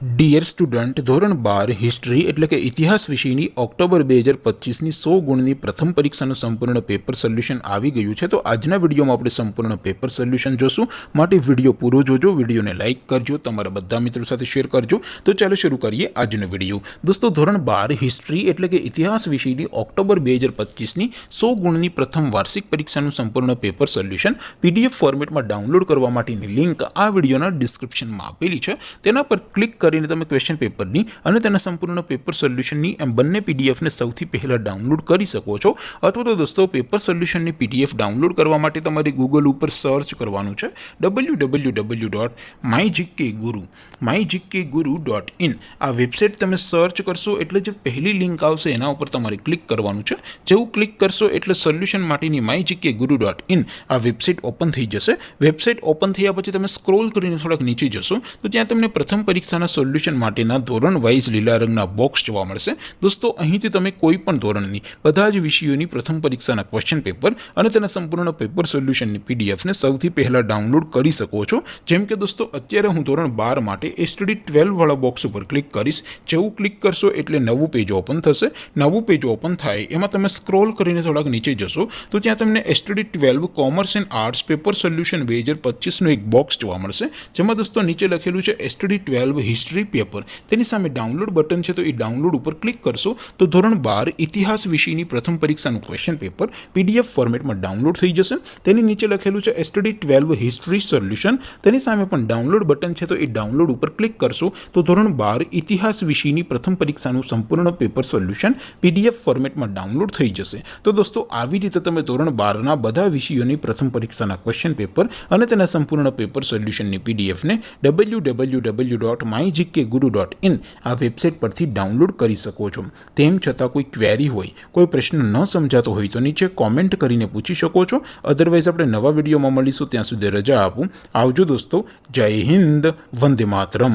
Dear student, ધોરણ 12 history એટલે કે ઇતિહાસ વિષયની ઓક્ટોબર 2025ની 100 ગુણની પ્રથમ પરીક્ષાનું સંપૂર્ણ પેપર સોલ્યુશન આવી ગયું છે। તો આજના વિડીયોમાં આપણે સંપૂર્ણ પેપર સોલ્યુશન જોશું, માટે વિડીયો પૂરો જોજો, વિડીયોને લાઇક કરજો, તમારા બધા મિત્રો સાથે શેર કરજો। તો ચાલો શરૂ કરીએ આજનો વિડીયો। દોસ્તો, ધોરણ 12 હિસ્ટ્રી એટલે કે ઇતિહાસ વિષયની ઓક્ટોબર 2025ની 100 ગુણની પ્રથમ વાર્ષિક પરીક્ષાનું સંપૂર્ણ પેપર સોલ્યુશન પીડીએફ ફોર્મેટમાં ડાઉનલોડ કરવા માટેની લિંક આ વિડીયોના ડિસ્ક્રિપ્શનમાં આપેલી છે। તેના પર ક્લિક કરીને તમે ક્વેશ્ચન પેપરની અને તેના સંપૂર્ણ પેપર સોલ્યુશનની એમ બંને પીડીએફને સૌથી પહેલા ડાઉનલોડ કરી શકો છો। અથવા તો દોસ્તો, પેપર સોલ્યુશનની પીડીએફ ડાઉનલોડ કરવા માટે તમારે ગૂગલ ઉપર સર્ચ કરવાનું છે www.mygkguru.in। આ વેબસાઇટ તમે સર્ચ કરશો એટલે જે પહેલી લિંક આવશે એના ઉપર તમારે ક્લિક કરવાનું છે। જેવું ક્લિક કરશો એટલે સોલ્યુશન માટેની mygkguru.in આ વેબસાઇટ ઓપન થઈ જશે। વેબસાઇટ ઓપન થયા પછી તમે સ્ક્રોલ કરીને થોડાક નીચે જશો તો ત્યાં તમને પ્રથમ પરીક્ષાના સોલ્યુશન માટેના ધોરણ વાઇઝ લીલા રંગના બોક્સ જોવા મળશે। દોસ્તો, અહીંથી તમે કોઈ પણ ધોરણની બધા જ વિષયોની પ્રથમ પરીક્ષાના ક્વેશ્ચન પેપર અને તેના સંપૂર્ણ પેપર સોલ્યુશનની પીડીએફને સૌથી પહેલા ડાઉનલોડ કરી શકો છો। જેમ કે દોસ્તો, અત્યારે હું ધોરણ 12 માટે એસટીડી 12 વાળા બોક્સ ઉપર ક્લિક કરીશ। જેવું ક્લિક કરશો એટલે નવું પેજ ઓપન થશે। નવું પેજ ઓપન થાય એમાં તમે સ્ક્રોલ કરીને થોડાક નીચે જશો તો ત્યાં તમને STD 12 commerce and arts paper solution 2025નું એક બોક્સ જોવા મળશે। જેમાં દોસ્તો નીચે લખેલું છે એસટીડી 12 હિસ્ટ્રી પેપર। તેની સામે ડાઉનલોડ બટન છે, તો એ ડાઉનલોડ ઉપર ક્લિક કરશો તો ધોરણ 12 ઇતિહાસ વિષયની પ્રથમ પરીક્ષાનું ક્વેશ્ચન પેપર પીડીએફ ફોર્મેટમાં ડાઉનલોડ થઈ જશે। તેની નીચે લખેલું છે એસટીડી 12 હિસ્ટ્રી સોલ્યુશન। તેની સામે પણ ડાઉનલોડ બટન છે, તો એ ડાઉનલોડ ઉપર ક્લિક કરશો તો ધોરણ 12 ઇતિહાસ વિષયની પ્રથમ પરીક્ષાનું સંપૂર્ણ પેપર સોલ્યુશન પીડીએફ ફોર્મેટમાં ડાઉનલોડ થઈ જશે। તો દોસ્તો, આવી રીતે તમે ધોરણ 12ના બધા વિષયોની પ્રથમ પરીક્ષાના ક્વેશ્ચન પેપર અને તેના સંપૂર્ણ પેપર સોલ્યુશનની પીડીએફને www.mygkguru.in આ વેબસાઇટ પરથી ડાઉનલોડ કરી શકો છો। તેમ છતાં કોઈ ક્વેરી હોય, કોઈ પ્રશ્ન ન સમજાતો હોય તો નીચે કોમેન્ટ કરીને પૂછી શકો છો। અધરવાઇઝ આપણે નવા વિડીયોમાં મળીશું, ત્યાં સુધી રજા આપું। આવજો દોસ્તો, જય હિન્દ, વંદે માતરમ।